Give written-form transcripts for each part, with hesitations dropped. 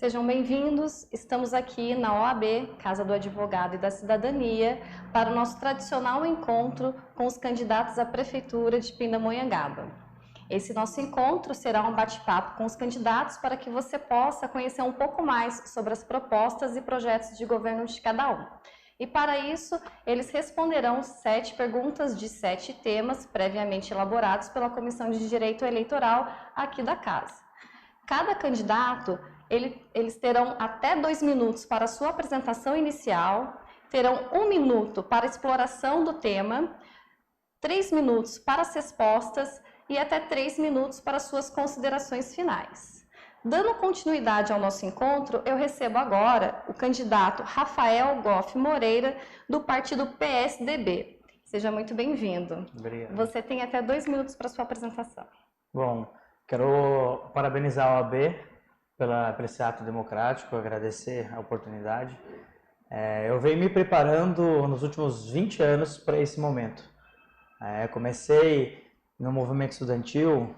Sejam bem-vindos. Estamos aqui na OAB, Casa do Advogado e da Cidadania, para o nosso tradicional encontro com os candidatos à Prefeitura de Pindamonhangaba. Esse nosso encontro será um bate-papo com os candidatos para que você possa conhecer um pouco mais sobre as propostas e projetos de governo de cada um. E para isso, eles responderão 7 perguntas de 7 temas previamente elaborados pela Comissão de Direito Eleitoral aqui da Casa. Cada candidato, eles terão até 2 minutos para a sua apresentação inicial, terão 1 minuto para a exploração do tema, 3 minutos para as respostas e até 3 minutos para as suas considerações finais. Dando continuidade ao nosso encontro, eu recebo agora o candidato Rafael Goff Moreira, do partido PSDB. Seja muito bem-vindo. Obrigado. Você tem até 2 minutos para a sua apresentação. Bom, quero parabenizar a OAB por esse ato democrático, agradecer a oportunidade. Eu venho me preparando nos últimos 20 anos para esse momento. Comecei no movimento estudantil,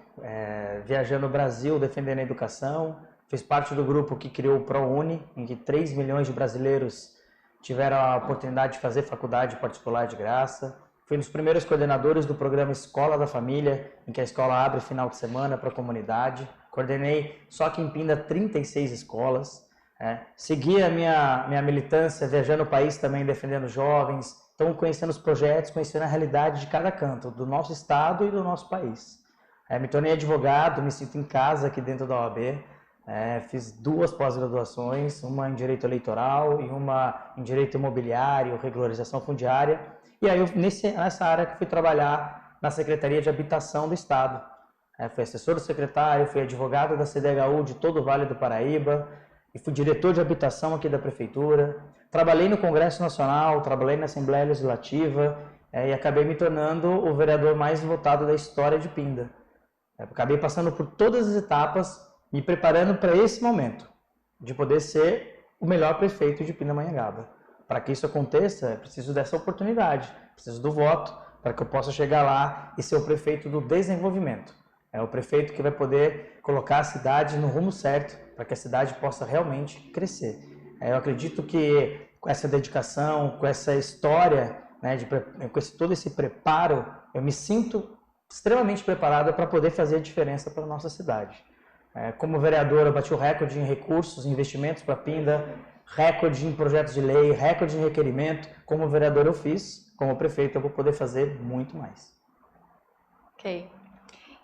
viajando o Brasil, defendendo a educação. Fiz parte do grupo que criou o ProUni, em que 3 milhões de brasileiros tiveram a oportunidade de fazer faculdade particular de graça. Fui um dos primeiros coordenadores do programa Escola da Família, em que a escola abre final de semana para a comunidade. Coordenei só aqui em Pinda 36 escolas. Segui a minha militância viajando o país também, defendendo jovens. Então, conhecendo os projetos, conhecendo a realidade de cada canto, do nosso estado e do nosso país. Me tornei advogado, me sinto em casa aqui dentro da OAB. Fiz 2 pós-graduações, uma em Direito Eleitoral e uma em Direito Imobiliário, Regularização Fundiária. E aí, nessa área que fui trabalhar na Secretaria de Habitação do Estado. Fui assessor do secretário, fui advogado da CDHU de todo o Vale do Paraíba e fui diretor de habitação aqui da Prefeitura. Trabalhei no Congresso Nacional, trabalhei na Assembleia Legislativa e acabei me tornando o vereador mais votado da história de Pinda. Acabei passando por todas as etapas, me preparando para esse momento, de poder ser o melhor prefeito de Pindamonhangaba. Para que isso aconteça, é preciso dessa oportunidade, preciso do voto, para que eu possa chegar lá e ser o prefeito do desenvolvimento. É o prefeito que vai poder colocar a cidade no rumo certo, para que a cidade possa realmente crescer. Eu acredito que com essa dedicação, com essa história, com todo esse preparo, eu me sinto extremamente preparado para poder fazer a diferença para a nossa cidade. Como vereador, eu bati o recorde em recursos, investimentos para Pinda, recorde em projetos de lei, recorde em requerimento. Como vereador eu fiz, como prefeito eu vou poder fazer muito mais. Ok.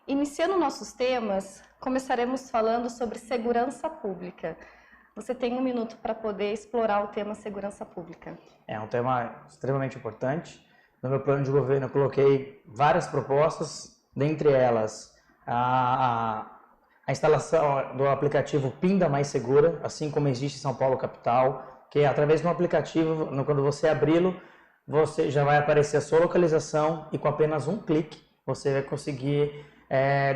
Iniciando nossos temas, começaremos falando sobre segurança pública. Você tem 1 minuto para poder explorar o tema segurança pública. É um tema extremamente importante. No meu plano de governo eu coloquei várias propostas, dentre elas a instalação do aplicativo Pinda Mais Segura, assim como existe em São Paulo capital, que através de um aplicativo, quando você abri-lo, você já vai aparecer a sua localização e com apenas um clique você vai conseguir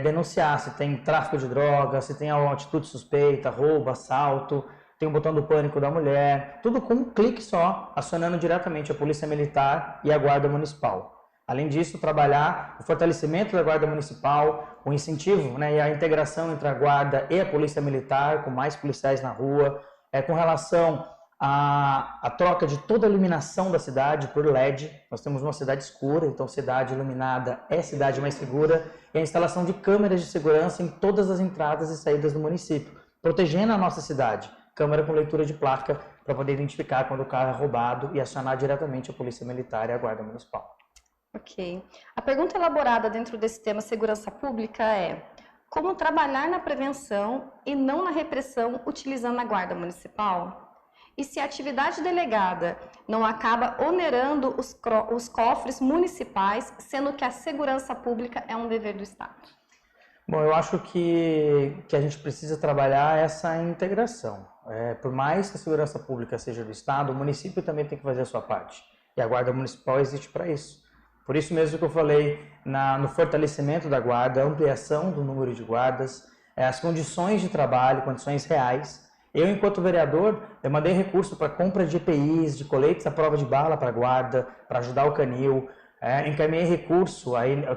denunciar se tem tráfico de drogas, se tem alguma atitude suspeita, roubo, assalto, tem o botão do pânico da mulher, tudo com um clique só, acionando diretamente a Polícia Militar e a Guarda Municipal. Além disso, trabalhar o fortalecimento da Guarda Municipal, o incentivo e a integração entre a Guarda e a Polícia Militar, com mais policiais na rua, com relação à troca de toda a iluminação da cidade por LED. Nós temos uma cidade escura, então cidade iluminada é cidade mais segura, e a instalação de câmeras de segurança em todas as entradas e saídas do município, protegendo a nossa cidade. Câmera com leitura de placa para poder identificar quando o carro é roubado e acionar diretamente a Polícia Militar e a Guarda Municipal. Ok. A pergunta elaborada dentro desse tema segurança pública é: como trabalhar na prevenção e não na repressão utilizando a Guarda Municipal? E se a atividade delegada não acaba onerando os cofres municipais, sendo que a segurança pública é um dever do Estado? Bom, eu acho que a gente precisa trabalhar essa integração. Por mais que a segurança pública seja do Estado, o município também tem que fazer a sua parte. E a Guarda Municipal existe para isso. Por isso mesmo que eu falei no fortalecimento da Guarda, a ampliação do número de guardas, as condições de trabalho, condições reais. Eu, enquanto vereador, eu mandei recurso para compra de EPIs, de coletes à prova de bala para a Guarda, para ajudar o canil. Encaminhei recurso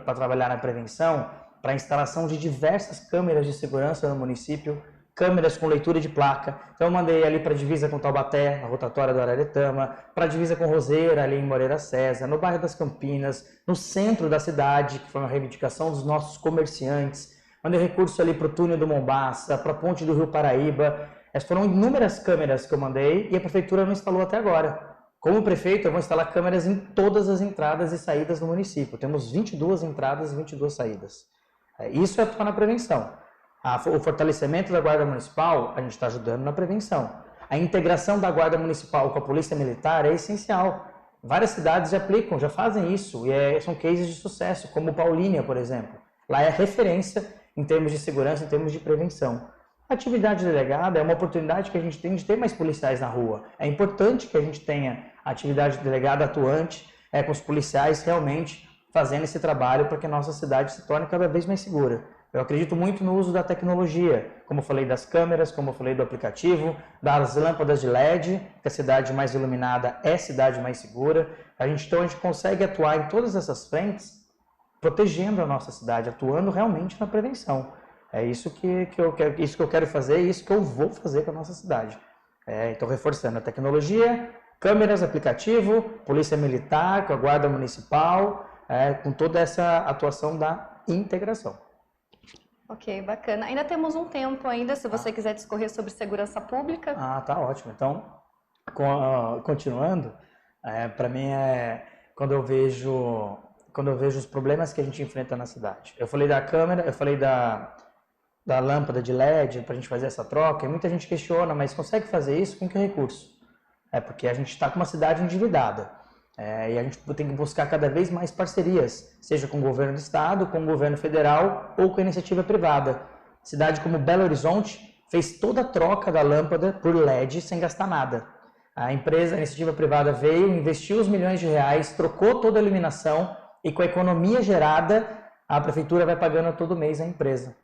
para trabalhar na prevenção, para a instalação de diversas câmeras de segurança no município, câmeras com leitura de placa. Então eu mandei ali para a divisa com Taubaté, na rotatória do Araretama, para a divisa com Roseira, ali em Moreira César, no bairro das Campinas, no centro da cidade, que foi uma reivindicação dos nossos comerciantes. Mandei recurso ali para o túnel do Mombaça, para a ponte do Rio Paraíba. Essas foram inúmeras câmeras que eu mandei e a prefeitura não instalou até agora. Como prefeito, eu vou instalar câmeras em todas as entradas e saídas do município. Temos 22 entradas e 22 saídas. Isso é atuar na prevenção. O fortalecimento da Guarda Municipal, a gente está ajudando na prevenção. A integração da Guarda Municipal com a Polícia Militar é essencial. Várias cidades já aplicam, já fazem isso, e são cases de sucesso, como Paulínia, por exemplo. Lá é referência em termos de segurança, em termos de prevenção. A atividade delegada é uma oportunidade que a gente tem de ter mais policiais na rua. É importante que a gente tenha a atividade delegada atuante, com os policiais realmente fazendo esse trabalho para que a nossa cidade se torne cada vez mais segura. Eu acredito muito no uso da tecnologia, como eu falei das câmeras, como eu falei do aplicativo, das lâmpadas de LED, que a cidade mais iluminada é cidade mais segura. Então a gente consegue atuar em todas essas frentes, protegendo a nossa cidade, atuando realmente na prevenção. É isso que eu quero fazer e isso que eu vou fazer com a nossa cidade. Então, reforçando a tecnologia, câmeras, aplicativo, polícia militar, com a guarda municipal, com toda essa atuação da integração. Ok, bacana. Ainda temos um tempo ainda, se você quiser discorrer sobre segurança pública. Tá ótimo. Então, continuando, para mim quando eu vejo os problemas que a gente enfrenta na cidade. Eu falei da câmera, eu falei da lâmpada de LED para a gente fazer essa troca, e muita gente questiona, mas consegue fazer isso com que recurso? Porque a gente está com uma cidade endividada, e a gente tem que buscar cada vez mais parcerias, seja com o governo do estado, com o governo federal ou com a iniciativa privada. Cidade como Belo Horizonte fez toda a troca da lâmpada por LED sem gastar nada. A iniciativa privada veio, investiu os milhões de reais, trocou toda a iluminação e com a economia gerada, a prefeitura vai pagando todo mês a empresa.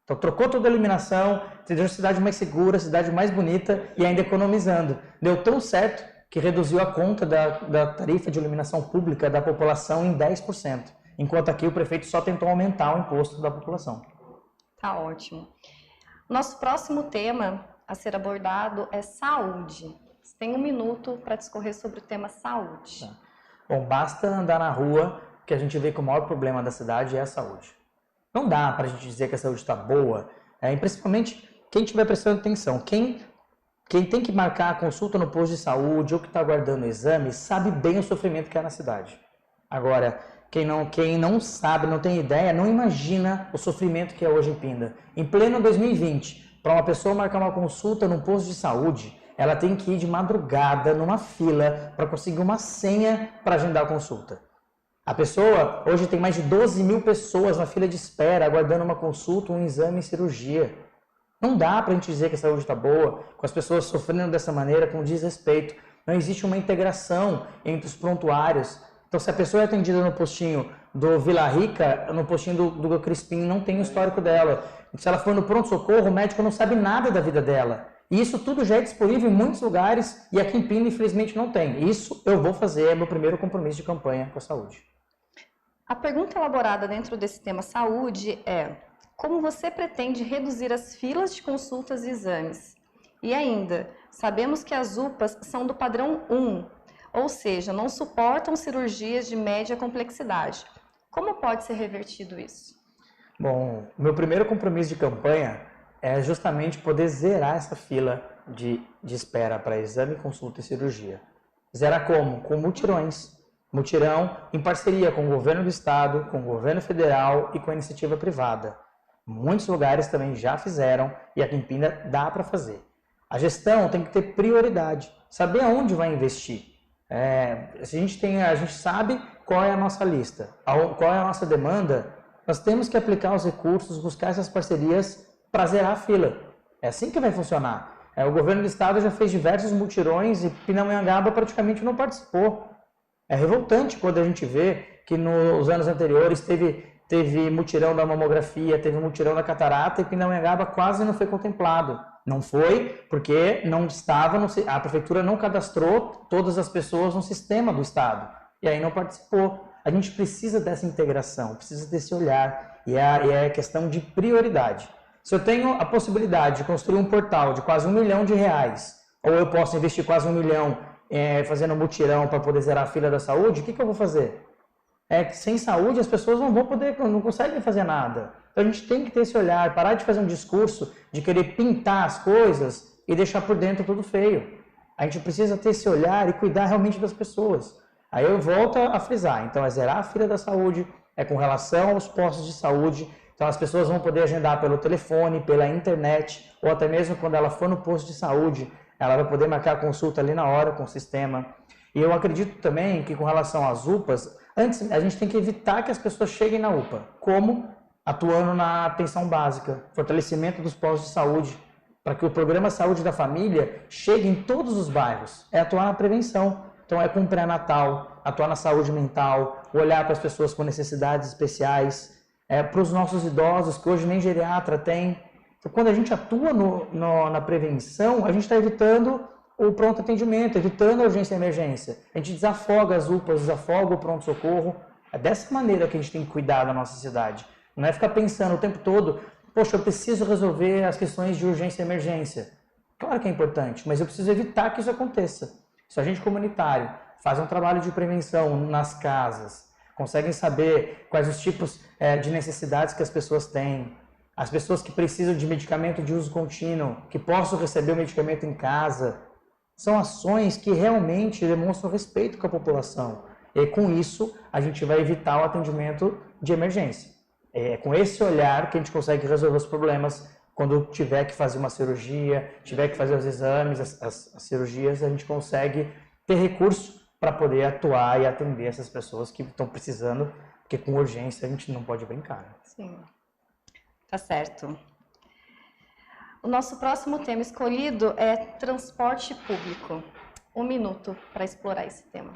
Então, trocou toda a iluminação, deixou a cidade mais segura, a cidade mais bonita e ainda economizando. Deu tão certo que reduziu a conta da tarifa de iluminação pública da população em 10%, enquanto aqui o prefeito só tentou aumentar o imposto da população. Tá ótimo. Nosso próximo tema a ser abordado é saúde. Você tem 1 minuto para discorrer sobre o tema saúde. Tá. Bom, basta andar na rua que a gente vê que o maior problema da cidade é a saúde. Não dá para a gente dizer que a saúde está boa, principalmente quem estiver prestando atenção. Quem tem que marcar a consulta no posto de saúde ou que está aguardando o exame, sabe bem o sofrimento que é na cidade. Agora, quem não sabe, não tem ideia, não imagina o sofrimento que é hoje em Pinda. Em pleno 2020, para uma pessoa marcar uma consulta no posto de saúde, ela tem que ir de madrugada numa fila para conseguir uma senha para agendar a consulta. A pessoa, hoje tem mais de 12 mil pessoas na fila de espera, aguardando uma consulta, um exame e cirurgia. Não dá para a gente dizer que a saúde está boa, com as pessoas sofrendo dessa maneira, com desrespeito. Não existe uma integração entre os prontuários. Então, se a pessoa é atendida no postinho do Vila Rica, no postinho do Crispim, não tem o histórico dela. Se ela for no pronto-socorro, o médico não sabe nada da vida dela. E isso tudo já é disponível em muitos lugares e aqui em Pinda, infelizmente, não tem. Isso eu vou fazer, é meu primeiro compromisso de campanha com a saúde. A pergunta elaborada dentro desse tema saúde é: como você pretende reduzir as filas de consultas e exames? E ainda, sabemos que as UPAs são do padrão 1, ou seja, não suportam cirurgias de média complexidade. Como pode ser revertido isso? Bom, meu primeiro compromisso de campanha é justamente poder zerar essa fila de espera para exame, consulta e cirurgia. Zerar como? Com mutirões. Mutirão em parceria com o governo do estado, com o governo federal e com a iniciativa privada. Muitos lugares também já fizeram e aqui em Pinda dá para fazer. A gestão tem que ter prioridade, saber aonde vai investir. Se a gente sabe qual é a nossa lista, qual é a nossa demanda, nós temos que aplicar os recursos, buscar essas parcerias para zerar a fila. É assim que vai funcionar. O governo do estado já fez diversos mutirões e Pindamonhangaba praticamente não participou. É revoltante quando a gente vê que nos anos anteriores teve mutirão da mamografia, teve mutirão da catarata e Pindamonhangaba quase não foi contemplado. Não foi porque a prefeitura não cadastrou todas as pessoas no sistema do estado e aí não participou. A gente precisa dessa integração, precisa desse olhar e é questão de prioridade. Se eu tenho a possibilidade de construir um portal de quase R$1 milhão, ou eu posso investir quase R$1 milhão fazendo mutirão para poder zerar a fila da saúde, o que eu vou fazer? Sem saúde as pessoas não conseguem fazer nada. Então a gente tem que ter esse olhar, parar de fazer um discurso de querer pintar as coisas e deixar por dentro tudo feio. A gente precisa ter esse olhar e cuidar realmente das pessoas. Aí eu volto a frisar, então é zerar a fila da saúde, é com relação aos postos de saúde, então as pessoas vão poder agendar pelo telefone, pela internet, ou até mesmo quando ela for no posto de saúde, ela vai poder marcar a consulta ali na hora com o sistema. E eu acredito também que com relação às UPAs, antes a gente tem que evitar que as pessoas cheguem na UPA. Como? Atuando na atenção básica, fortalecimento dos postos de saúde, para que o programa Saúde da Família chegue em todos os bairros. É atuar na prevenção. Então é com pré-natal, atuar na saúde mental, olhar para as pessoas com necessidades especiais, para os nossos idosos, que hoje nem geriatra tem. Então, quando a gente atua na prevenção, a gente está evitando o pronto atendimento, evitando a urgência e emergência. A gente desafoga as UPAs, desafoga o pronto-socorro. É dessa maneira que a gente tem que cuidar da nossa cidade. Não é ficar pensando o tempo todo, poxa, eu preciso resolver as questões de urgência e emergência. Claro que é importante, mas eu preciso evitar que isso aconteça. Se a gente comunitário faz um trabalho de prevenção nas casas, conseguem saber quais os tipos de necessidades que as pessoas têm, as pessoas que precisam de medicamento de uso contínuo, que possam receber o medicamento em casa, são ações que realmente demonstram respeito com a população. E com isso, a gente vai evitar o atendimento de emergência. É com esse olhar que a gente consegue resolver os problemas quando tiver que fazer uma cirurgia, tiver que fazer os exames, as cirurgias, a gente consegue ter recurso para poder atuar e atender essas pessoas que estão precisando, porque com urgência a gente não pode brincar. Sim, tá certo. O nosso próximo tema escolhido é transporte público. 1 minuto para explorar esse tema.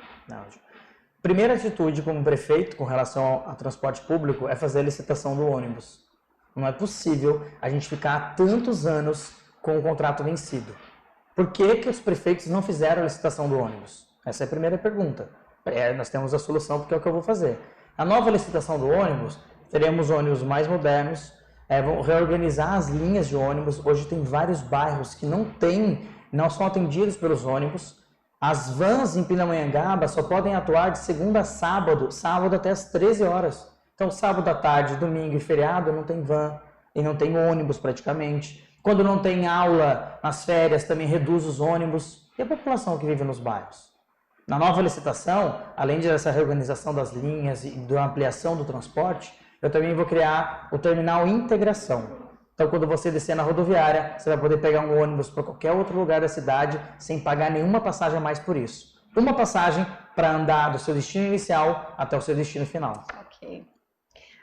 Primeira atitude como prefeito com relação ao transporte público é fazer a licitação do ônibus. Não é possível a gente ficar há tantos anos com o contrato vencido. Por que os prefeitos não fizeram a licitação do ônibus? Essa é a primeira pergunta. Nós temos a solução porque é o que eu vou fazer. A nova licitação do ônibus, teremos ônibus mais modernos, vão reorganizar as linhas de ônibus. Hoje tem vários bairros que não são atendidos pelos ônibus. As vans em Pindamonhangaba só podem atuar de segunda a sábado até as 13 horas. Então, sábado à tarde, domingo e feriado não tem van e não tem ônibus praticamente. Quando não tem aula nas férias, também reduz os ônibus. E a população que vive nos bairros? Na nova licitação, além dessa reorganização das linhas e da ampliação do transporte, eu também vou criar o terminal integração. Então, quando você descer na rodoviária, você vai poder pegar um ônibus para qualquer outro lugar da cidade sem pagar nenhuma passagem a mais por isso. Uma passagem para andar do seu destino inicial até o seu destino final. Ok.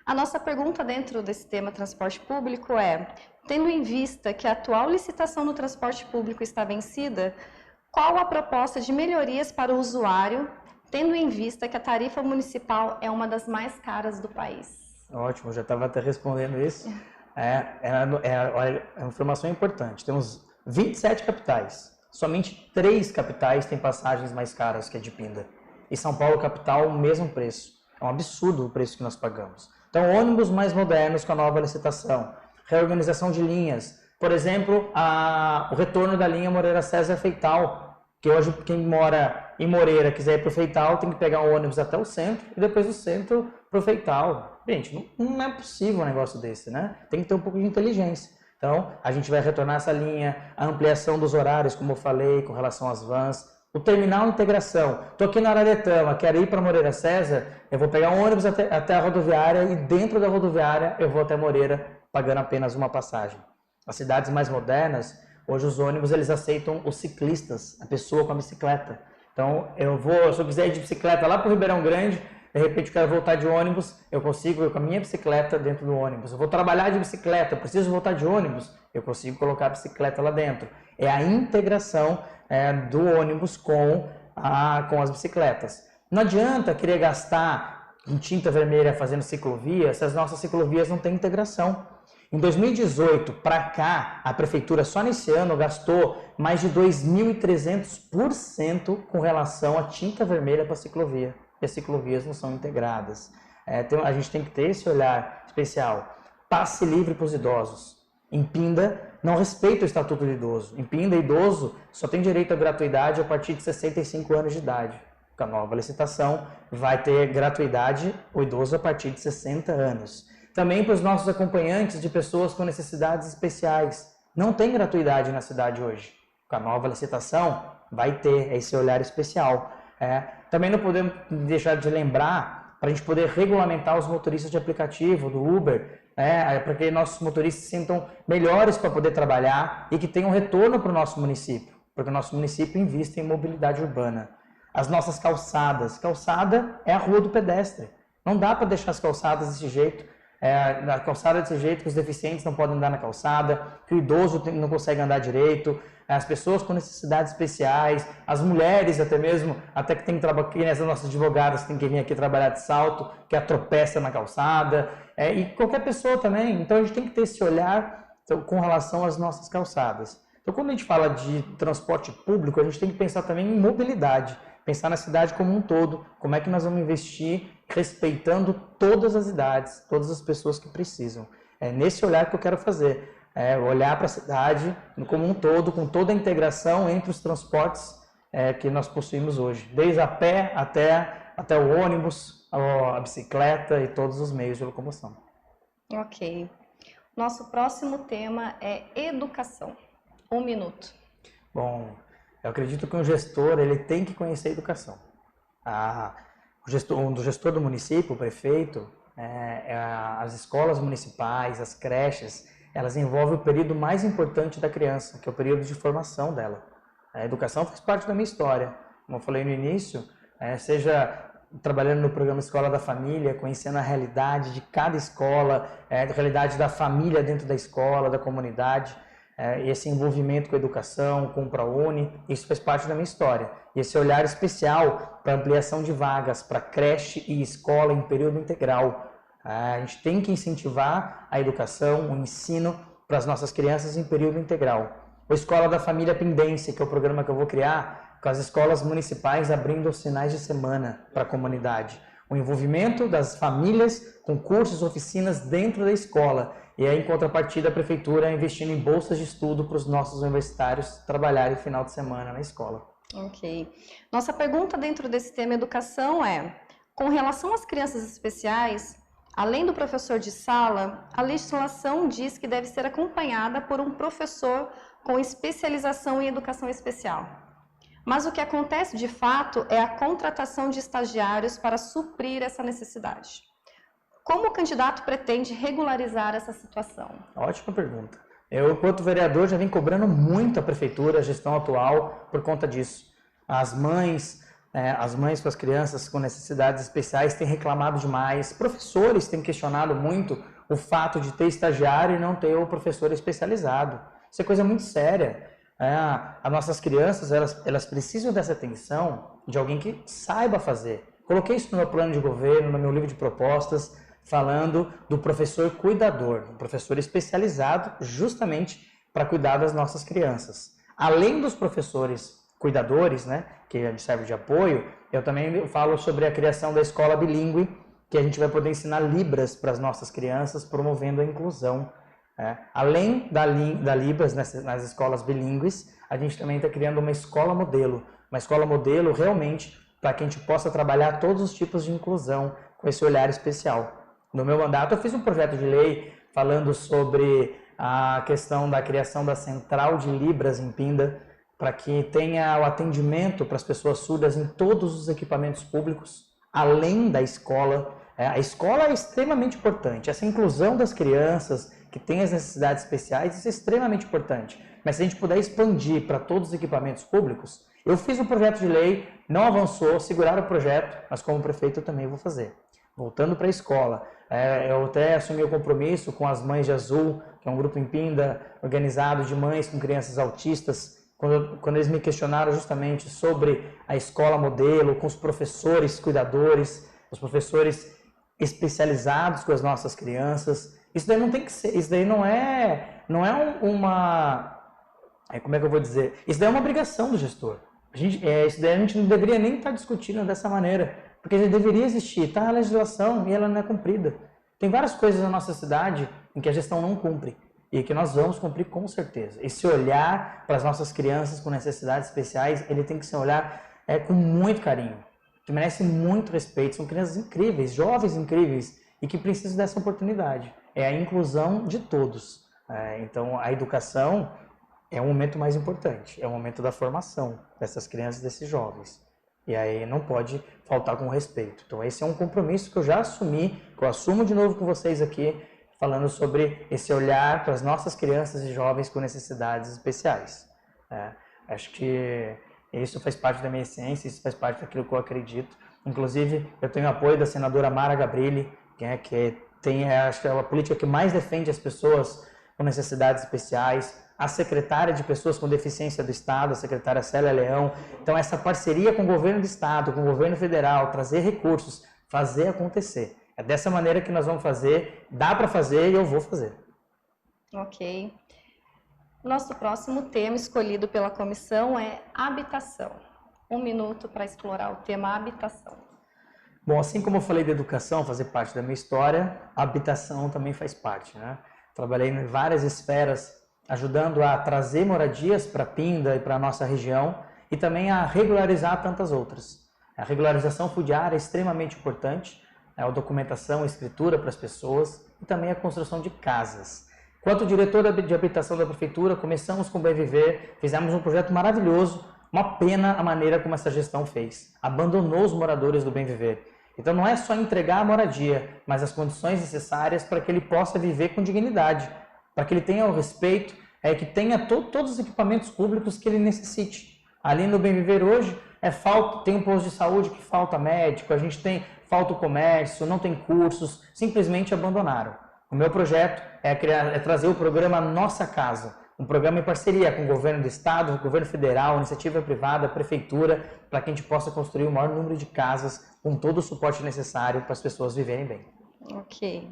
A nossa pergunta dentro desse tema transporte público é, tendo em vista que a atual licitação no transporte público está vencida, qual a proposta de melhorias para o usuário, tendo em vista que a tarifa municipal é uma das mais caras do país? Ótimo, já estava até respondendo isso. É uma informação importante. Temos 27 capitais. Somente 3 capitais têm passagens mais caras que a de Pinda. E São Paulo, capital, o mesmo preço. É um absurdo o preço que nós pagamos. Então, ônibus mais modernos com a nova licitação. Reorganização de linhas. Por exemplo, o retorno da linha Moreira César Feital. Que hoje, quem mora em Moreira quiser ir para o Feital, tem que pegar um ônibus até o centro e depois do centro para o Feital. Gente, não é possível um negócio desse, né? Tem que ter um pouco de inteligência. Então, a gente vai retornar essa linha, a ampliação dos horários, como eu falei, com relação às vans, o terminal integração. Estou aqui na Araretama, quero ir para Moreira César, eu vou pegar um ônibus até a rodoviária e dentro da rodoviária eu vou até Moreira, pagando apenas uma passagem. As cidades mais modernas, hoje os ônibus eles aceitam os ciclistas, a pessoa com a bicicleta. Então, se eu quiser ir de bicicleta lá para o Ribeirão Grande, de repente eu quero voltar de ônibus, eu consigo ir com a minha bicicleta dentro do ônibus. Eu vou trabalhar de bicicleta, preciso voltar de ônibus, eu consigo colocar a bicicleta lá dentro. É a integração do ônibus com as bicicletas. Não adianta querer gastar em tinta vermelha fazendo ciclovia se as nossas ciclovias não têm integração. Em 2018, para cá, a prefeitura só nesse ano gastou mais de 2.300% com relação à tinta vermelha para a ciclovia. E as ciclovias não são integradas. A gente tem que ter esse olhar especial. Passe livre para os idosos. Em Pinda, não respeita o Estatuto do Idoso. Em Pinda, idoso só tem direito à gratuidade a partir de 65 anos de idade. Com a nova licitação, vai ter gratuidade o idoso a partir de 60 anos. Também para os nossos acompanhantes de pessoas com necessidades especiais. Não tem gratuidade na cidade hoje. Com a nova licitação, vai ter esse olhar especial. Também não podemos deixar de lembrar, para a gente poder regulamentar os motoristas de aplicativo, do Uber, para que nossos motoristas se sintam melhores para poder trabalhar e que tenham retorno para o nosso município, porque o nosso município investe em mobilidade urbana. As nossas calçadas. Calçada é a rua do pedestre. Não dá para deixar as calçadas desse jeito. A calçada desse jeito que os deficientes não podem andar na calçada, que o idoso não consegue andar direito, as pessoas com necessidades especiais, as mulheres até mesmo, até que tem que trabalhar, que as nossas advogadas tem que vir aqui trabalhar de salto, que tropeça na calçada, e qualquer pessoa também. Então a gente tem que ter esse olhar com relação às nossas calçadas. Então quando a gente fala de transporte público, a gente tem que pensar também em mobilidade, pensar na cidade como um todo, como é que nós vamos investir respeitando todas as idades, todas as pessoas que precisam. É nesse olhar que eu quero fazer, olhar para a cidade como um todo, com toda a integração entre os transportes que nós possuímos hoje, desde a pé até o ônibus, a bicicleta e todos os meios de locomoção. Ok. Nosso próximo tema é educação. 1 minuto. Bom, eu acredito que um gestor ele tem que conhecer a educação. O gestor do município, o prefeito, as escolas municipais, as creches, elas envolvem o período mais importante da criança, que é o período de formação dela. A educação faz parte da minha história. Como eu falei no início, seja trabalhando no programa Escola da Família, conhecendo a realidade de cada escola, a realidade da família dentro da escola, da comunidade, esse envolvimento com a educação, com o ProUni, isso faz parte da minha história. E esse olhar especial para ampliação de vagas para creche e escola em período integral. A gente tem que incentivar a educação, o ensino para as nossas crianças em período integral. O Escola da Família Pindense, que é o programa que eu vou criar, com as escolas municipais abrindo os finais de semana para a comunidade. O envolvimento das famílias com cursos, oficinas dentro da escola. E aí, em contrapartida, a prefeitura investindo em bolsas de estudo para os nossos universitários trabalharem final de semana na escola. Ok. Nossa pergunta dentro desse tema educação é, com relação às crianças especiais, além do professor de sala, a legislação diz que deve ser acompanhada por um professor com especialização em educação especial. Mas o que acontece de fato é a contratação de estagiários para suprir essa necessidade. Como o candidato pretende regularizar essa situação? Ótima pergunta. Eu, enquanto vereador, já vim cobrando muito a prefeitura, a gestão atual, por conta disso. As mães com as crianças com necessidades especiais têm reclamado demais. Professores têm questionado muito o fato de ter estagiário e não ter o professor especializado. Isso é coisa muito séria. As nossas crianças, elas precisam dessa atenção de alguém que saiba fazer. Coloquei isso no meu plano de governo, no meu livro de propostas, falando do professor cuidador, um professor especializado justamente para cuidar das nossas crianças. Além dos professores cuidadores, que servem de apoio, eu também falo sobre a criação da escola bilíngue, que a gente vai poder ensinar Libras para as nossas crianças, promovendo a inclusão. Além da Libras nas escolas bilíngues, a gente também está criando uma escola modelo realmente para que a gente possa trabalhar todos os tipos de inclusão com esse olhar especial. No meu mandato, eu fiz um projeto de lei falando sobre a questão da criação da central de Libras em Pinda, para que tenha o atendimento para as pessoas surdas em todos os equipamentos públicos, além da escola. A escola é extremamente importante, essa inclusão das crianças que têm as necessidades especiais, isso é extremamente importante. Mas se a gente puder expandir para todos os equipamentos públicos, eu fiz um projeto de lei, não avançou, seguraram o projeto, mas como prefeito eu também vou fazer. Voltando para a escola, eu até assumi o compromisso com as Mães de Azul, que é um grupo em Pinda, organizado de mães com crianças autistas, quando eles me questionaram justamente sobre a escola modelo, com os professores cuidadores, os professores especializados com as nossas crianças. Isso daí não tem que ser, isso daí não é uma, como é que eu vou dizer? Isso daí é uma obrigação do gestor. Isso daí a gente não deveria nem estar discutindo dessa maneira, porque já deveria existir, está a legislação e ela não é cumprida. Tem várias coisas na nossa cidade em que a gestão não cumpre. e que nós vamos cumprir com certeza. Esse olhar para as nossas crianças com necessidades especiais, ele tem que ser um olhar com muito carinho, que merece muito respeito. São crianças incríveis, jovens incríveis e que precisam dessa oportunidade. É a inclusão de todos. Então, a educação é o momento mais importante, é o momento da formação dessas crianças, desses jovens. E aí não pode faltar com respeito. Então, esse é um compromisso que eu já assumi, que eu assumo de novo com vocês aqui, falando sobre esse olhar para as nossas crianças e jovens com necessidades especiais. Acho que isso faz parte da minha essência, isso faz parte daquilo que eu acredito. Inclusive, eu tenho apoio da senadora Mara Gabrilli, que acho que é a política que mais defende as pessoas com necessidades especiais, a secretária de Pessoas com Deficiência do Estado, a secretária Célia Leão. Então, essa parceria com o governo do Estado, com o governo federal, trazer recursos, fazer acontecer. É dessa maneira que nós vamos fazer, dá para fazer e eu vou fazer. Ok. Nosso próximo tema escolhido pela comissão é habitação. 1 minuto para explorar o tema habitação. Bom, assim como eu falei da educação, fazer parte da minha história, a habitação também faz parte, né? Trabalhei em várias esferas, ajudando a trazer moradias para Pinda e para a nossa região e também a regularizar tantas outras. A regularização fundiária é extremamente importante, a documentação, a escritura para as pessoas e também a construção de casas. Enquanto diretor de habitação da prefeitura, começamos com o Bem Viver, fizemos um projeto maravilhoso, uma pena a maneira como essa gestão fez. Abandonou os moradores do Bem Viver. Então não é só entregar a moradia, mas as condições necessárias para que ele possa viver com dignidade, para que ele tenha o respeito, que tenha todos os equipamentos públicos que ele necessite. Ali no Bem Viver hoje, tem um posto de saúde que falta médico, a gente falta o comércio, não tem cursos, simplesmente abandonaram. O meu projeto é trazer o programa Nossa Casa, um programa em parceria com o governo do estado, o governo federal, iniciativa privada, prefeitura, para que a gente possa construir o maior número de casas com todo o suporte necessário para as pessoas viverem bem. Ok.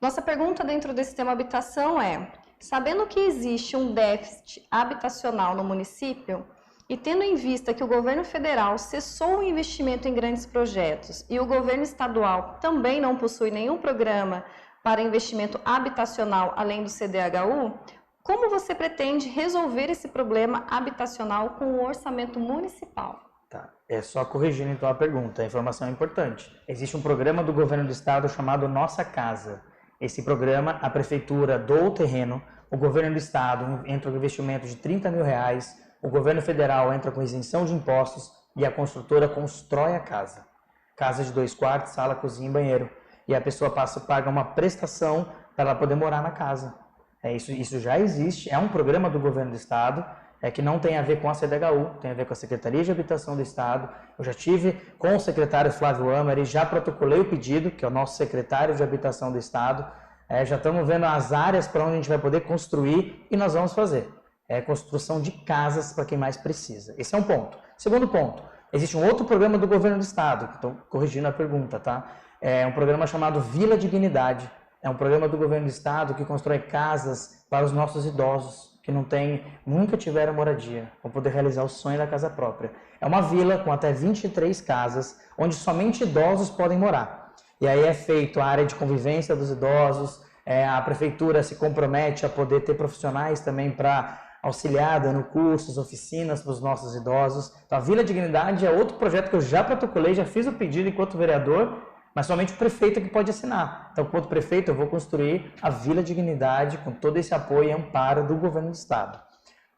Nossa pergunta dentro desse tema habitação é: sabendo que existe um déficit habitacional no município e tendo em vista que o governo federal cessou o investimento em grandes projetos e o governo estadual também não possui nenhum programa para investimento habitacional além do CDHU, como você pretende resolver esse problema habitacional com o orçamento municipal? Tá. É só corrigindo então a pergunta, a informação é importante. Existe um programa do governo do estado chamado Nossa Casa. Esse programa, a prefeitura doa o terreno, o governo do estado entra com investimento de R$30 mil, o governo federal entra com isenção de impostos e a construtora constrói a casa. Casa de 2 quartos, sala, cozinha e banheiro. E a pessoa paga uma prestação para ela poder morar na casa. Isso já existe, é um programa do governo do estado, que não tem a ver com a CDHU, tem a ver com a Secretaria de Habitação do Estado. Eu já tive com o secretário Flávio Amari, já protocolei o pedido, que é o nosso secretário de Habitação do Estado. Já estamos vendo as áreas para onde a gente vai poder construir e nós vamos fazer. Construção de casas para quem mais precisa. Esse é um ponto. Segundo ponto, existe um outro programa do governo do Estado, estou corrigindo a pergunta, tá? É um programa chamado Vila Dignidade. É um programa do governo do estado que constrói casas para os nossos idosos que nunca tiveram moradia, vão poder realizar o sonho da casa própria. É uma vila com até 23 casas, onde somente idosos podem morar. E aí é feito a área de convivência dos idosos, a prefeitura se compromete a poder ter profissionais também para auxiliar, dando cursos, oficinas para os nossos idosos. Então, a Vila Dignidade é outro projeto que eu já protocolei, já fiz o pedido enquanto vereador, mas somente o prefeito é que pode assinar. Então, enquanto prefeito, eu vou construir a Vila Dignidade com todo esse apoio e amparo do governo do estado.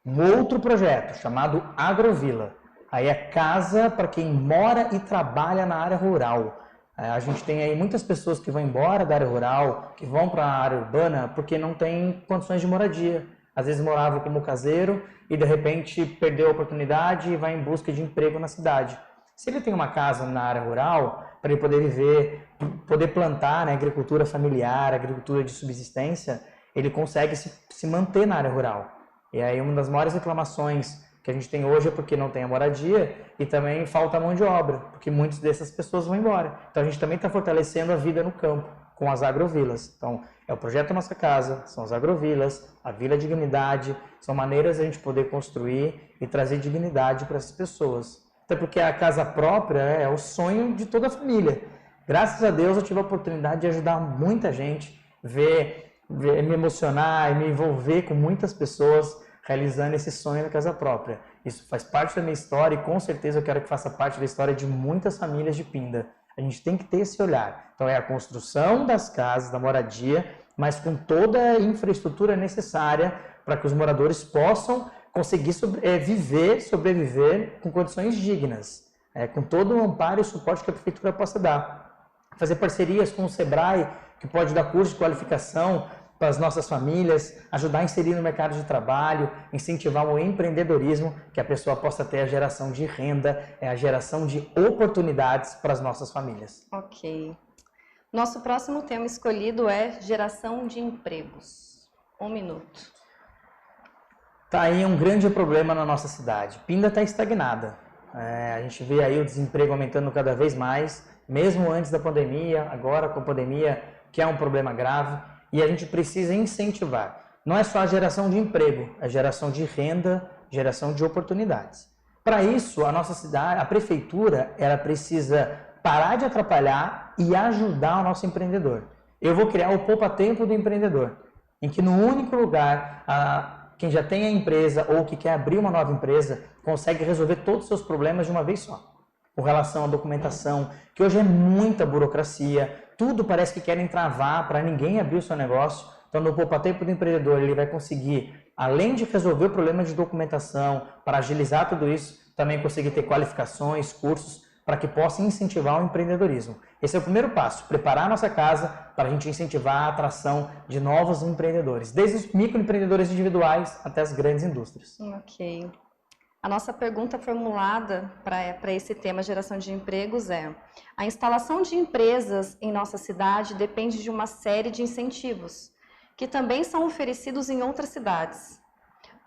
Um outro projeto chamado Agrovila. Aí é casa para quem mora e trabalha na área rural. A gente tem aí muitas pessoas que vão embora da área rural, que vão para a área urbana porque não tem condições de moradia. Às vezes morava como caseiro e de repente perdeu a oportunidade e vai em busca de emprego na cidade. Se ele tem uma casa na área rural, para ele poder viver, poder plantar, né, agricultura familiar, agricultura de subsistência, ele consegue se manter na área rural. E aí uma das maiores reclamações que a gente tem hoje é porque não tem a moradia e também falta mão de obra, porque muitas dessas pessoas vão embora. Então a gente também está fortalecendo a vida no campo com as agrovilas. Então é o projeto Nossa Casa, são as agrovilas, a Vila Dignidade, são maneiras de a gente poder construir e trazer dignidade para essas pessoas. Até porque a casa própria é o sonho de toda a família. Graças a Deus eu tive a oportunidade de ajudar muita gente, ver me emocionar e me envolver com muitas pessoas realizando esse sonho da casa própria. Isso faz parte da minha história e com certeza eu quero que faça parte da história de muitas famílias de Pinda. A gente tem que ter esse olhar. Então é a construção das casas, da moradia, mas com toda a infraestrutura necessária para que os moradores possam conseguir sobreviver com condições dignas, com todo o amparo e suporte que a prefeitura possa dar. Fazer parcerias com o Sebrae, que pode dar curso de qualificação para as nossas famílias, ajudar a inserir no mercado de trabalho, incentivar o empreendedorismo, que a pessoa possa ter a geração de renda, a geração de oportunidades para as nossas famílias. Ok. Nosso próximo tema escolhido é geração de empregos. 1 minuto. Está aí um grande problema na nossa cidade. Pinda está estagnada. A gente vê aí o desemprego aumentando cada vez mais, mesmo antes da pandemia, agora com a pandemia, que é um problema grave, e a gente precisa incentivar. Não é só a geração de emprego, é a geração de renda, geração de oportunidades. Para isso, a nossa cidade, a prefeitura, ela precisa parar de atrapalhar e ajudar o nosso empreendedor. Eu vou criar o poupa-tempo do empreendedor, em que no único lugar, quem já tem a empresa ou que quer abrir uma nova empresa, consegue resolver todos os seus problemas de uma vez só. Com relação à documentação, que hoje é muita burocracia, tudo parece que querem travar para ninguém abrir o seu negócio. Então, no poupa-tempo do empreendedor, ele vai conseguir, além de resolver o problema de documentação, para agilizar tudo isso, também conseguir ter qualificações, cursos, para que possa incentivar o empreendedorismo. Esse é o primeiro passo, preparar a nossa casa para a gente incentivar a atração de novos empreendedores, desde os microempreendedores individuais até as grandes indústrias. Ok. A nossa pergunta formulada para esse tema geração de empregos é: a instalação de empresas em nossa cidade depende de uma série de incentivos, que também são oferecidos em outras cidades.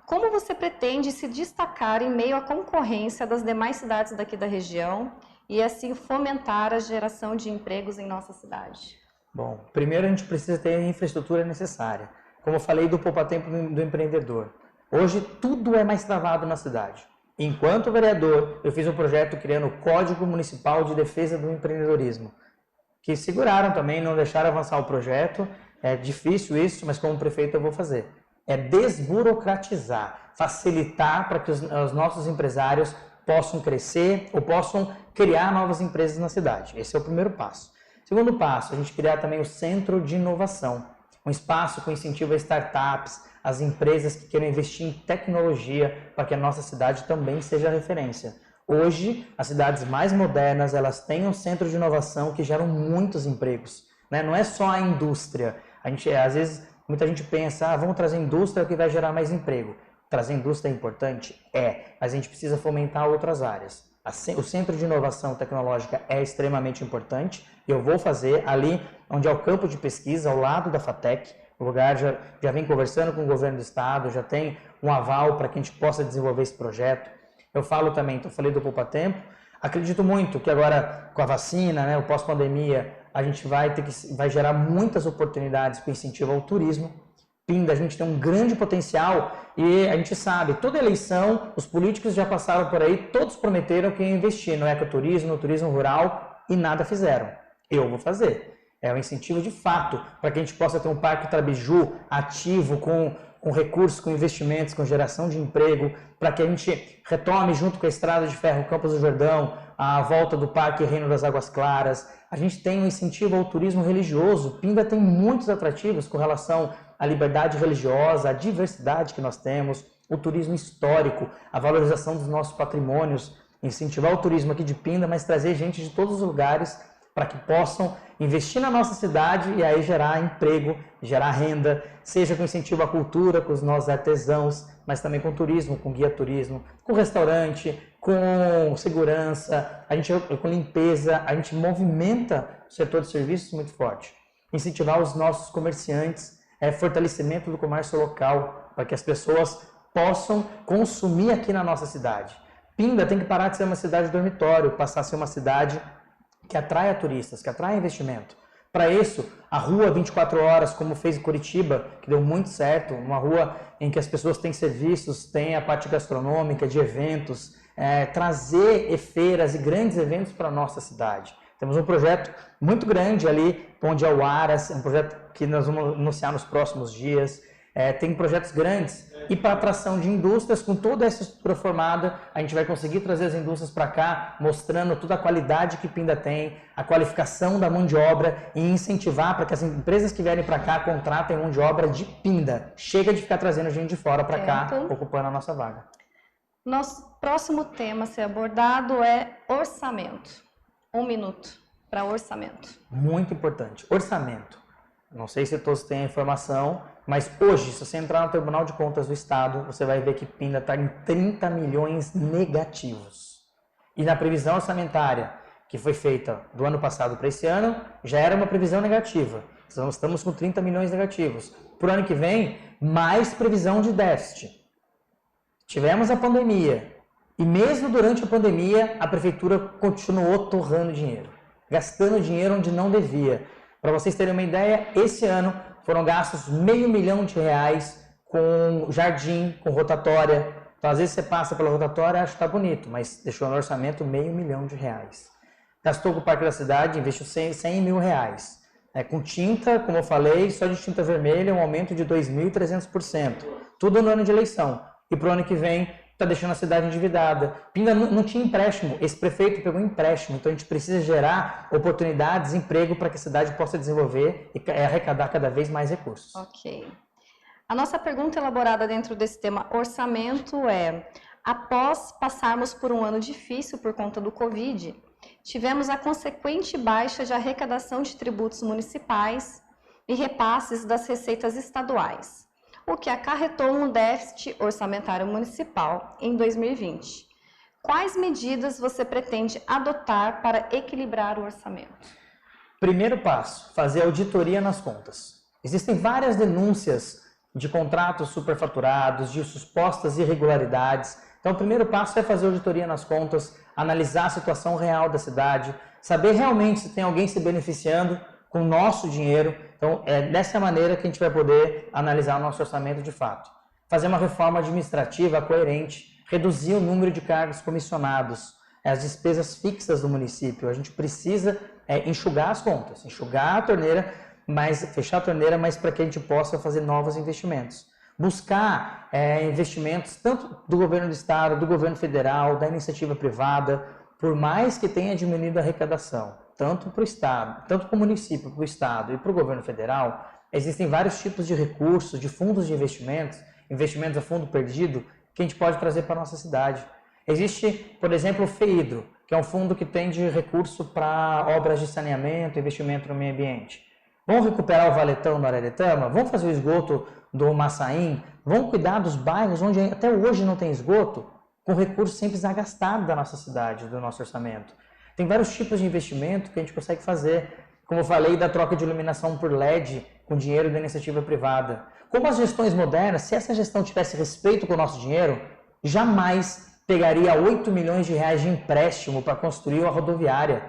Como você pretende se destacar em meio à concorrência das demais cidades daqui da região e assim fomentar a geração de empregos em nossa cidade? Bom, primeiro a gente precisa ter a infraestrutura necessária. Como eu falei do poupa-tempo do empreendedor. Hoje tudo é mais travado na cidade. Enquanto vereador, eu fiz um projeto criando o Código Municipal de Defesa do Empreendedorismo, que seguraram também, não deixaram avançar o projeto. É difícil isso, mas como prefeito eu vou fazer. É desburocratizar, facilitar para que os nossos empresários possam crescer ou possam criar novas empresas na cidade. Esse é o primeiro passo. Segundo passo, a gente criar também o Centro de Inovação, um espaço com incentivo a startups, as empresas que queiram investir em tecnologia para que a nossa cidade também seja referência. Hoje, as cidades mais modernas, elas têm um centro de inovação que geram muitos empregos, né? Não é só a indústria. Às vezes, muita gente pensa, vamos trazer indústria que vai gerar mais emprego. Trazer indústria é importante? Mas a gente precisa fomentar outras áreas. O Centro de Inovação Tecnológica é extremamente importante. Eu vou fazer ali onde é o campo de pesquisa, ao lado da FATEC. O lugar já vem conversando com o governo do estado, já tem um aval para que a gente possa desenvolver esse projeto. Eu falo também, falei do poupa-tempo, acredito muito que agora com a vacina, né, o pós-pandemia, a gente vai gerar muitas oportunidades com incentivo ao turismo. Pinda, a gente tem um grande potencial e a gente sabe, toda eleição, os políticos já passaram por aí, todos prometeram que iam investir no ecoturismo, no turismo rural e nada fizeram. Eu vou fazer. É um incentivo de fato para que a gente possa ter um Parque Trabiju ativo, com recursos, com investimentos, com geração de emprego, para que a gente retome junto com a Estrada de Ferro Campos do Jordão, a volta do Parque Reino das Águas Claras. A gente tem um incentivo ao turismo religioso. Pinda tem muitos atrativos com relação à liberdade religiosa, à diversidade que nós temos, o turismo histórico, a valorização dos nossos patrimônios, incentivar o turismo aqui de Pinda, mas trazer gente de todos os lugares para que possam investir na nossa cidade e aí gerar emprego, gerar renda, seja com incentivo à cultura, com os nossos artesãos, mas também com turismo, com guia turismo, com restaurante, com segurança, com limpeza, a gente movimenta o setor de serviços muito forte. Incentivar os nossos comerciantes, fortalecimento do comércio local, para que as pessoas possam consumir aqui na nossa cidade. Pinda tem que parar de ser uma cidade dormitório, passar a ser uma cidade que atraia turistas, que atraia investimento. Para isso, a rua 24 horas, como fez em Curitiba, que deu muito certo, uma rua em que as pessoas têm serviços, tem a parte gastronômica, de eventos, trazer feiras e grandes eventos para a nossa cidade. Temos um projeto muito grande ali, Ponte ao Aras, um projeto que nós vamos anunciar nos próximos dias. Tem projetos grandes e para atração de indústrias, com toda essa estrutura formada, a gente vai conseguir trazer as indústrias para cá, mostrando toda a qualidade que Pinda tem, a qualificação da mão de obra e incentivar para que as empresas que vierem para cá contratem mão de obra de Pinda. Chega de ficar trazendo gente de fora para cá, ocupando a nossa vaga. Nosso próximo tema a ser abordado é orçamento. 1 minuto para orçamento. Muito importante. Orçamento. Não sei se todos têm a informação, mas hoje, se você entrar no Tribunal de Contas do Estado, você vai ver que Pinda está em 30 milhões negativos. E na previsão orçamentária que foi feita do ano passado para esse ano, já era uma previsão negativa. Então, estamos com 30 milhões negativos. Para o ano que vem, mais previsão de déficit. Tivemos a pandemia. E mesmo durante a pandemia, a Prefeitura continuou torrando dinheiro. Gastando dinheiro onde não devia. Para vocês terem uma ideia, esse ano foram gastos R$500 mil com jardim, com rotatória. Então, às vezes você passa pela rotatória e acha que está bonito, mas deixou no orçamento R$500 mil. Gastou com o Parque da Cidade, investiu R$100 mil. Com tinta, como eu falei, só de tinta vermelha, um aumento de 2.300%. Tudo no ano de eleição. E para o ano que vem, está deixando a cidade endividada. Pinda não tinha empréstimo, esse prefeito pegou empréstimo, então a gente precisa gerar oportunidades, emprego para que a cidade possa desenvolver e arrecadar cada vez mais recursos. Ok. A nossa pergunta elaborada dentro desse tema orçamento é: após passarmos por um ano difícil por conta do Covid, tivemos a consequente baixa de arrecadação de tributos municipais e repasses das receitas estaduais, o que acarretou um déficit orçamentário municipal em 2020. Quais medidas você pretende adotar para equilibrar o orçamento? Primeiro passo, fazer auditoria nas contas. Existem várias denúncias de contratos superfaturados, de supostas irregularidades. Então, o primeiro passo é fazer auditoria nas contas, analisar a situação real da cidade, saber realmente se tem alguém se beneficiando com o nosso dinheiro. Então, é dessa maneira que a gente vai poder analisar o nosso orçamento de fato. Fazer uma reforma administrativa coerente, reduzir o número de cargos comissionados, as despesas fixas do município. A gente precisa enxugar as contas, enxugar a torneira, fechar a torneira, mas para que a gente possa fazer novos investimentos. Buscar investimentos tanto do governo do estado, do governo federal, da iniciativa privada, por mais que tenha diminuído a arrecadação, tanto para o estado, tanto para o município, para o estado e para o governo federal, existem vários tipos de recursos, de fundos de investimentos, investimentos a fundo perdido, que a gente pode trazer para a nossa cidade. Existe, por exemplo, o FEIDRO, que é um fundo que tem de recurso para obras de saneamento, investimento no meio ambiente. Vamos recuperar o Valetão no Araretama? Vamos fazer o esgoto do Massaim? Vamos cuidar dos bairros onde até hoje não tem esgoto? Com recursos sempre gastados da nossa cidade, do nosso orçamento. Tem vários tipos de investimento que a gente consegue fazer. Como eu falei, da troca de iluminação por LED com dinheiro da iniciativa privada. Como as gestões modernas, se essa gestão tivesse respeito com o nosso dinheiro, jamais pegaria R$8 milhões de empréstimo para construir a rodoviária.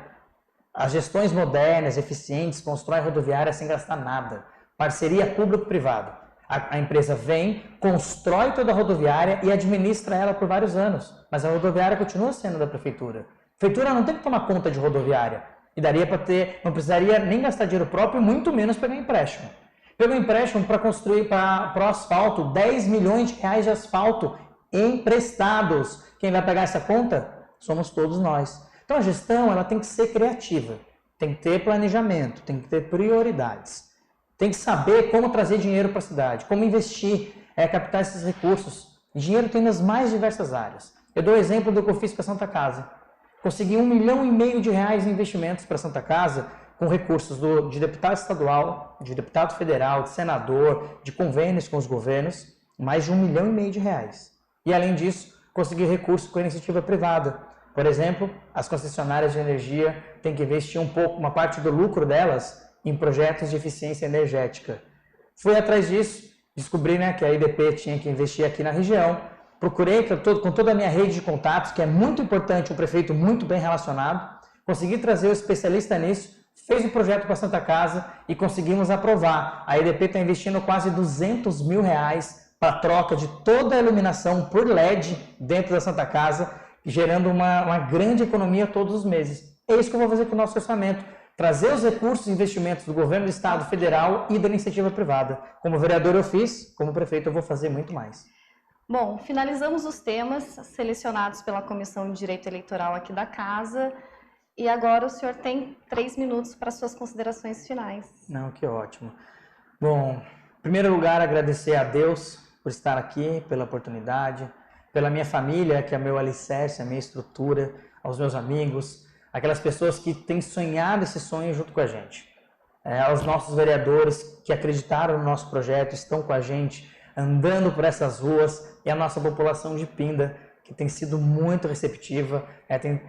As gestões modernas, eficientes, constroem rodoviária sem gastar nada. Parceria público-privada. A empresa vem, constrói toda a rodoviária e administra ela por vários anos. Mas a rodoviária continua sendo da prefeitura. A prefeitura não tem que tomar conta de rodoviária. E daria para ter, não precisaria nem gastar dinheiro próprio, muito menos pegar empréstimo. Pegou empréstimo para construir para o asfalto, R$10 milhões de asfalto emprestados. Quem vai pagar essa conta? Somos todos nós. Então a gestão ela tem que ser criativa, tem que ter planejamento, tem que ter prioridades. Tem que saber como trazer dinheiro para a cidade, como investir, captar esses recursos. Dinheiro tem nas mais diversas áreas. Eu dou o exemplo do que eu fiz para a Santa Casa. Consegui R$1,5 milhão em investimentos para a Santa Casa, com recursos de deputado estadual, de deputado federal, de senador, de convênios com os governos, mais de R$1,5 milhão. E além disso, consegui recursos com a iniciativa privada. Por exemplo, as concessionárias de energia têm que investir uma parte do lucro delas em projetos de eficiência energética. Fui atrás disso, descobri que a IDP tinha que investir aqui na região, procurei com toda a minha rede de contatos, que é muito importante, um prefeito muito bem relacionado, consegui trazer o especialista nisso, fez o projeto para a Santa Casa e conseguimos aprovar. A IDP está investindo quase R$200 mil para a troca de toda a iluminação por LED dentro da Santa Casa, gerando uma grande economia todos os meses. É isso que eu vou fazer com o nosso orçamento. trazer os recursos e investimentos do governo do estado, federal e da iniciativa privada. Como vereador eu fiz, como prefeito eu vou fazer muito mais. Bom, finalizamos os temas selecionados pela Comissão de Direito Eleitoral aqui da Casa e agora o senhor tem 3 minutos para suas considerações finais. Não, que ótimo. Bom, em primeiro lugar, agradecer a Deus por estar aqui, pela oportunidade, pela minha família, que é meu alicerce, a minha estrutura, aos meus amigos, aquelas pessoas que têm sonhado esse sonho junto com a gente. Aos nossos vereadores que acreditaram no nosso projeto, estão com a gente, andando por essas ruas, e a nossa população de Pinda, que tem sido muito receptiva,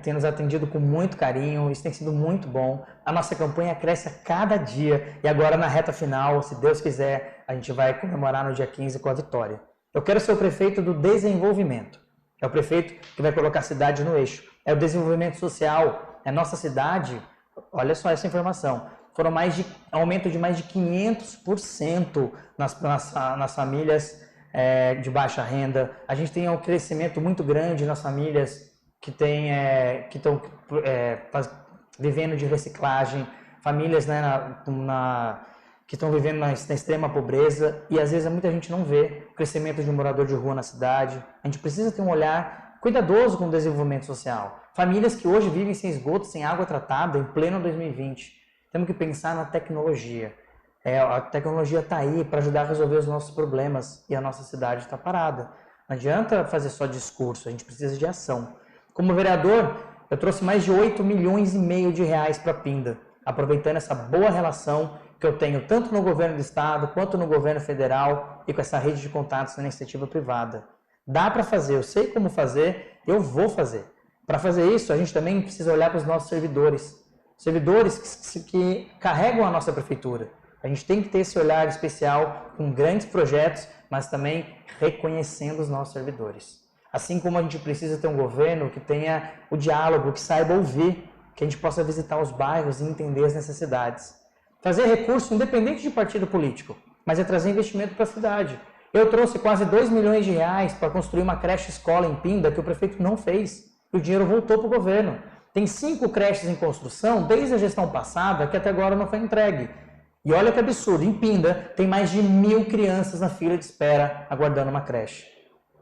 tem nos atendido com muito carinho, isso tem sido muito bom. A nossa campanha cresce a cada dia, e agora na reta final, se Deus quiser, a gente vai comemorar no dia 15 com a vitória. Eu quero ser o prefeito do desenvolvimento, é o prefeito que vai colocar a cidade no eixo, é o desenvolvimento social, é a nossa cidade, olha só essa informação, foram aumento de mais de 500% nas famílias de baixa renda. A gente tem um crescimento muito grande nas famílias que estão vivendo de reciclagem, famílias que estão vivendo na extrema pobreza, e às vezes muita gente não vê o crescimento de um morador de rua na cidade. A gente precisa ter um olhar cuidadoso com o desenvolvimento social. Famílias que hoje vivem sem esgoto, sem água tratada, em pleno 2020. Temos que pensar na tecnologia. A tecnologia está aí para ajudar a resolver os nossos problemas e a nossa cidade está parada. Não adianta fazer só discurso, a gente precisa de ação. Como vereador, eu trouxe mais de 8,5 milhões de reais para Pinda, aproveitando essa boa relação que eu tenho tanto no governo do estado quanto no governo federal e com essa rede de contatos na iniciativa privada. Dá para fazer, eu sei como fazer, eu vou fazer. Para fazer isso, a gente também precisa olhar para os nossos servidores que carregam a nossa prefeitura. A gente tem que ter esse olhar especial com grandes projetos, mas também reconhecendo os nossos servidores. Assim como a gente precisa ter um governo que tenha o diálogo, que saiba ouvir, que a gente possa visitar os bairros e entender as necessidades. Trazer recurso independente de partido político, mas é trazer investimento para a cidade. Eu trouxe quase 2 milhões de reais para construir uma creche escola em Pinda que o prefeito não fez. E o dinheiro voltou para o governo. Tem 5 creches em construção desde a gestão passada que até agora não foi entregue. E olha que absurdo, em Pinda tem mais de 1.000 crianças na fila de espera aguardando uma creche.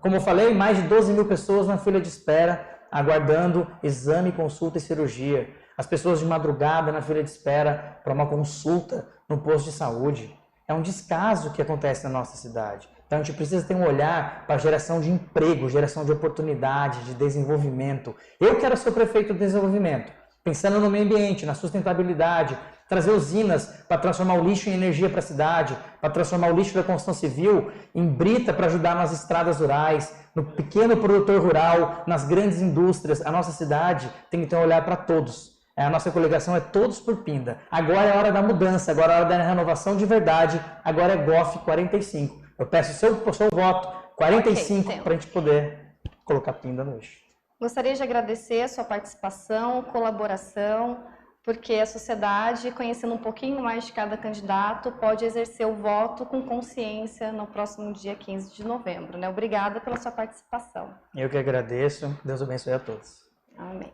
Como eu falei, mais de 12 mil pessoas na fila de espera aguardando exame, consulta e cirurgia. As pessoas de madrugada na fila de espera para uma consulta no posto de saúde. É um descaso que acontece na nossa cidade. Então a gente precisa ter um olhar para a geração de emprego, geração de oportunidade, de desenvolvimento. Eu quero ser o prefeito do desenvolvimento, pensando no meio ambiente, na sustentabilidade, trazer usinas para transformar o lixo em energia para a cidade, para transformar o lixo da construção civil em brita para ajudar nas estradas rurais, no pequeno produtor rural, nas grandes indústrias. A nossa cidade tem que ter um olhar para todos. A nossa coligação é Todos por Pinda. Agora é a hora da mudança, agora é a hora da renovação de verdade, agora é GOF 45. Eu peço o seu voto, 45, para a gente poder colocar Pinda no eixo. Gostaria de agradecer a sua participação, colaboração, porque a sociedade, conhecendo um pouquinho mais de cada candidato, pode exercer o voto com consciência no próximo dia 15 de novembro. Né? Obrigada pela sua participação. Eu que agradeço. Deus abençoe a todos. Amém.